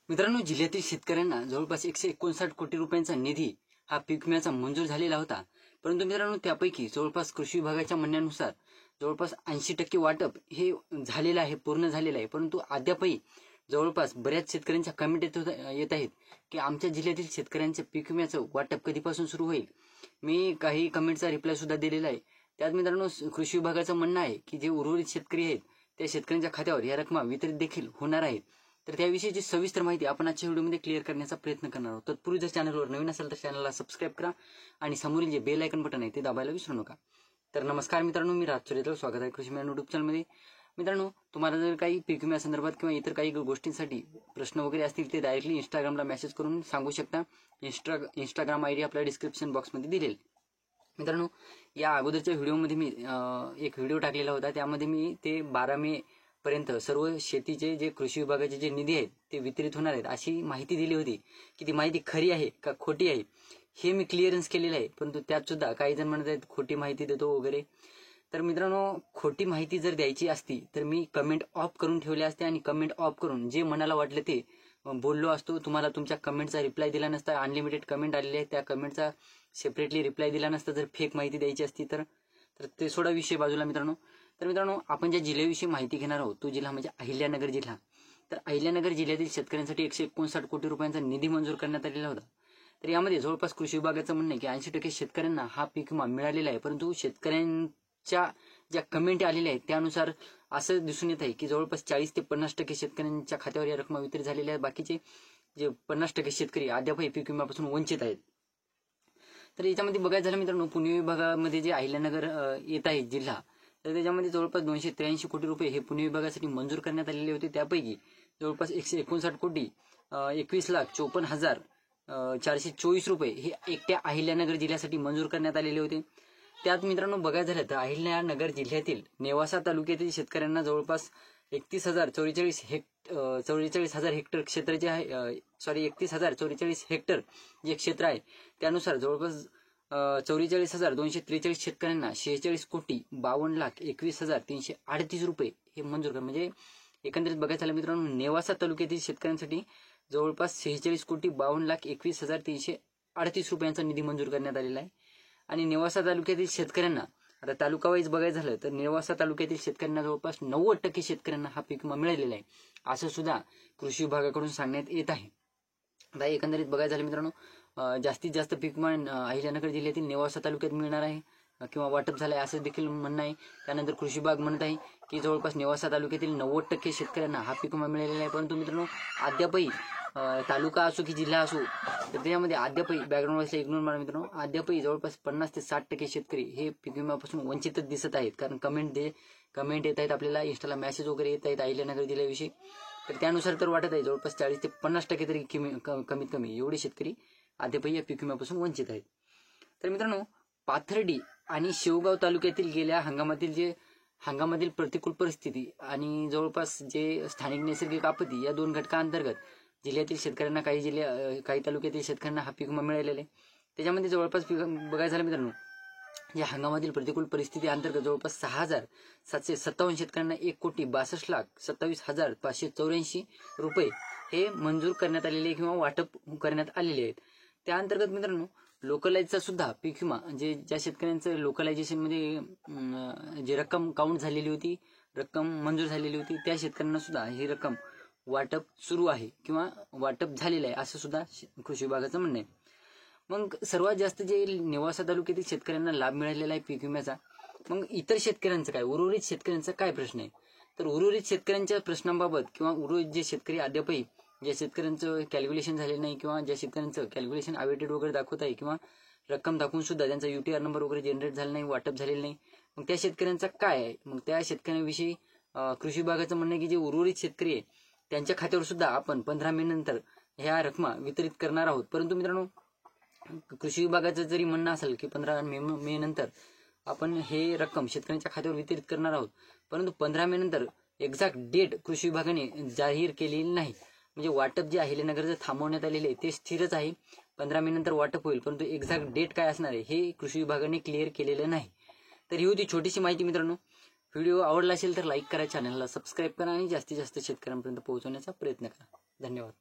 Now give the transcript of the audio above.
मित्रांनो, जिल्ह्यातील शेतकऱ्यांना जवळपास 159 कोटी रुपयांचा निधी हा पीक विम्याचा मंजूर झालेला होता. परंतु मित्रांनो, त्यापैकी जवळपास कृषी विभागाच्या म्हणण्यानुसार जवळपास 80% वाटप हे झालेलं आहे, पूर्ण झालेलं आहे. परंतु अद्यापही जवळपास बऱ्याच शेतकऱ्यांच्या कमेंट येत आहेत की आमच्या जिल्ह्यातील शेतकऱ्यांच्या पीक विम्याचं वाटप कधीपासून सुरू होईल. मी काही कमेंटचा रिप्लाय सुद्धा दिलेला आहे. त्यात मित्रांनो, कृषी विभागाचं म्हणणं आहे की जे उर्वरित शेतकरी आहेत त्या शेतकऱ्यांच्या खात्यावर या रकमा वितरित देखील होणार आहेत. तर त्याविषयीची सविस्तर माहिती आपण आजच्या व्हिडिओमध्ये क्लिअर करण्याचा प्रयत्न करणार आहोत. तत्पूर्वी जर चॅनलवर नवीन असेल तर चॅनलला सबस्क्राईब करा आणि समोरील जे बेल आयकन बटन आहे ते दाबायला विसरू नका. तर नमस्कार मित्रांनो, मी राज चरित्र, स्वागत आहे कृषी मॅन युट्यूब चॅनलमध्ये. मित्रांनो, तुम्हाला जर काही पीक विम्यासंदर्भात किंवा इतर काही गोष्टींसाठी प्रश्न वगैरे असतील ते डायरेक्टली इंस्टाग्रामला मेसेज करून सांगू शकता. इंस्टाग्राम आयडी आपल्या डिस्क्रिप्शन बॉक्समध्ये दिलेल. मित्रांनो, या अगोदरच्या व्हिडिओमध्ये मी एक व्हिडिओ टाकलेला होता. त्यामध्ये मी ते 12 मे पर्यंत सर्व शेतीचे जे कृषी विभागाचे जे निधी आहेत ते वितरित होणार आहेत अशी माहिती दिली होती. की ती माहिती खरी आहे का खोटी आहे हे मी क्लिअरन्स केलेलं आहे. परंतु त्यात सुद्धा काही जण म्हणत आहेत खोटी माहिती देतो वगैरे. तर मित्रांनो, खोटी माहिती जर द्यायची असती तर मी कमेंट ऑफ करून ठेवले असते आणि कमेंट ऑफ करून जे मनाला वाटलं ते बोललो असतो. तुम्हाला तुमच्या कमेंटचा रिप्लाय दिला नसता. अनलिमिटेड कमेंट आलेले आहेत, त्या कमेंटचा सेपरेटली रिप्लाय दिला नसता जर फेक माहिती द्यायची असती तर. ते सोडा विषय बाजूला मित्रांनो. तर मित्रांनो, आपण ज्या जिल्ह्याविषयी माहिती घेणार आहोत तो जिल्हा म्हणजे अहिल्यानगर जिल्हा. तर अहिल्यानगर जिल्ह्यातील शेतकऱ्यांसाठी 159 कोटी रुपयांचा निधी मंजूर करण्यात आलेला होता. तर यामध्ये जवळपास कृषी विभागाचं म्हणणं आहे की 80% शेतकऱ्यांना हा पीक विमा मिळालेला आहे. परंतु शेतकऱ्यांच्या ज्या कमेंट आलेल्या आहेत त्यानुसार असं दिसून येत आहे की जवळपास 40 ते 50% शेतकऱ्यांच्या खात्यावर या रकमा वितरित झालेल्या आहेत. बाकीचे जे 50% शेतकरी अद्यापही पीक विम्यापासून वंचित आहेत. तर याच्यामध्ये बघायचं झालं मित्रांनो, पुणे विभागामध्ये जे अहिल्यानगर येत आहे जिल्हा, तर त्याच्यामध्ये जवळपास 283 कोटी रुपये हे पुणे विभागासाठी मंजूर करण्यात आलेले होते. त्यापैकी जवळपास 159 कोटी 21,54,424 रुपये हे एकट्या अहिल्यानगर जिल्ह्यासाठी मंजूर करण्यात आलेले होते. त्यात मित्रांनो बघायचं झालं तर अहिल्यानगर जिल्ह्यातील नेवासा तालुक्यातील शेतकऱ्यांना जवळपास 31,044 हेक्टर क्षेत्राचे आहे. 31,044 हेक्टर जे क्षेत्र आहे त्यानुसार जवळपास 44,243 शेतकऱ्यांना 46 कोटी 52,21,338 रुपये हे मंजूर कर. म्हणजे एकंदरीत बघायचं झालं मित्रांनो, नेवासा तालुक्यातील शेतकऱ्यांसाठी जवळपास 46 कोटी 52,21,338 रुपयांचा निधी मंजूर करण्यात आलेला आहे. आणि नेवासा तालुक्यातील शेतकऱ्यांना आता तालुका वाईज बघायचं झालं तर नेवासा तालुक्यातील शेतकऱ्यांना जवळपास 90% शेतकऱ्यांना हा पीक विमा मिळालेला आहे असं सुद्धा कृषी विभागाकडून सांगण्यात येत आहे. आता एकंदरीत बघायचं झालं मित्रांनो, जास्तीत जास्त पीक विमा अहिल्यानगर जिल्ह्यातील नेवासा तालुक्यात मिळणार आहे किंवा वाटप झालं आहे असं देखील म्हणणं आहे. त्यानंतर कृषी विभाग म्हणत आहे की जवळपास नेवासा तालुक्यातील 90% शेतकऱ्यांना हा पीक विमा मिळालेला आहे. परंतु मित्रांनो, अद्यापही तालुका असो की जिल्हा असो तर त्यामध्ये अद्यापही बॅकग्राऊंड वाईजला इग्नोर मारा मित्रांनो, अद्यापही जवळपास 50 ते 60% शेतकरी हे पीक विम्यापासून वंचितच दिसत आहेत. कारण कमेंट येत आहेत, आपल्याला इंस्टाला मेसेज वगैरे येत आहेत अहिल्यानगर जिल्ह्याविषयी. तर त्यानुसार तर वाटत आहे जवळपास 40 ते 50% तरी कमीत कमी एवढे शेतकरी अद्यापही या पीक विम्यापासून वंचित आहेत. तर मित्रांनो, पाथर्डी आणि शेवगाव तालुक्यातील गेल्या हंगामातील प्रतिकूल परिस्थिती आणि जवळपास जे स्थानिक नैसर्गिक आपत्ती या दोन घटकांअंतर्गत जिल्ह्यातील शेतकऱ्यांना काही तालुक्यातील शेतकऱ्यांना हा पीक विमा मिळालेला आहे. त्याच्यामध्ये जवळपास बघायचं झालं मित्रांनो, या हंगामातील प्रतिकूल परिस्थिती अंतर्गत जवळपास 6,757 शेतकऱ्यांना 1,27,27,584 रुपये हे मंजूर करण्यात आलेले किंवा वाटप करण्यात आलेले आहेत. त्या अंतर्गत मित्रांनो, लोकलाईजचा सुद्धा पीक विमा जे ज्या शेतकऱ्यांचं लोकलायझेशन मध्ये जे रक्कम काउंट झालेली होती, रक्कम मंजूर झालेली होती, त्या शेतकऱ्यांना सुद्धा ही रक्कम वाटप सुरू आहे किंवा वाटप झालेलं आहे असं सुद्धा कृषी विभागाचं म्हणणं आहे. मग सर्वात जास्त जे नेवासा तालुक्यातील शेतकऱ्यांना लाभ मिळालेला आहे पीक विम्याचा, मग इतर शेतकऱ्यांचं काय, उर्वरित शेतकऱ्यांचा काय प्रश्न आहे. तर उर्वरित शेतकऱ्यांच्या प्रश्नांबाबत किंवा उर्वरित जे शेतकरी अद्यापही ज्या शेतकऱ्यांचं कॅल्क्युलेशन झालेलं नाही किंवा ज्या शेतकऱ्यांचं कॅल्क्युलेशन अवेटेड वगैरे दाखवत आहे किंवा रक्कम दाखवून सुद्धा त्यांचा UTR नंबर वगैरे जनरेट झाला नाही, वाटप झालेलं नाही, मग त्या शेतकऱ्यांचा काय आहे. मग त्या शेतकऱ्यांविषयी कृषी विभागाचं म्हणणं आहे की जे उर्वरित शेतकरी आहे त्यांच्या खात्यावर सुद्धा आपण 15 मे नंतर ह्या रकमा वितरित करणार आहोत. परंतु मित्रांनो, कृषी विभागाचं जरी म्हणणं असेल की 15 मे नंतर आपण हे रक्कम शेतकऱ्यांच्या खात्यावर वितरित करणार आहोत, परंतु 15 मे नंतर एक्झॅक्ट डेट कृषी विभागाने जाहीर केलेली नाही. म्हणजे वाटप जे अहिल्यानगरचं थांबवण्यात आलेले आहे ते स्थिरच आहे, 15 मे नंतर वाटप होईल, परंतु एक्झॅक्ट डेट काय असणार आहे हे कृषी विभागाने क्लिअर केलेलं नाही. तर ही होती छोटीशी माहिती मित्रांनो. व्हिडिओ आवडला असेल तर लाईक करा, चॅनलला सबस्क्राईब करा आणि जास्तीत जास्त शेतकऱ्यांपर्यंत पोहोचवण्याचा प्रयत्न करा. धन्यवाद.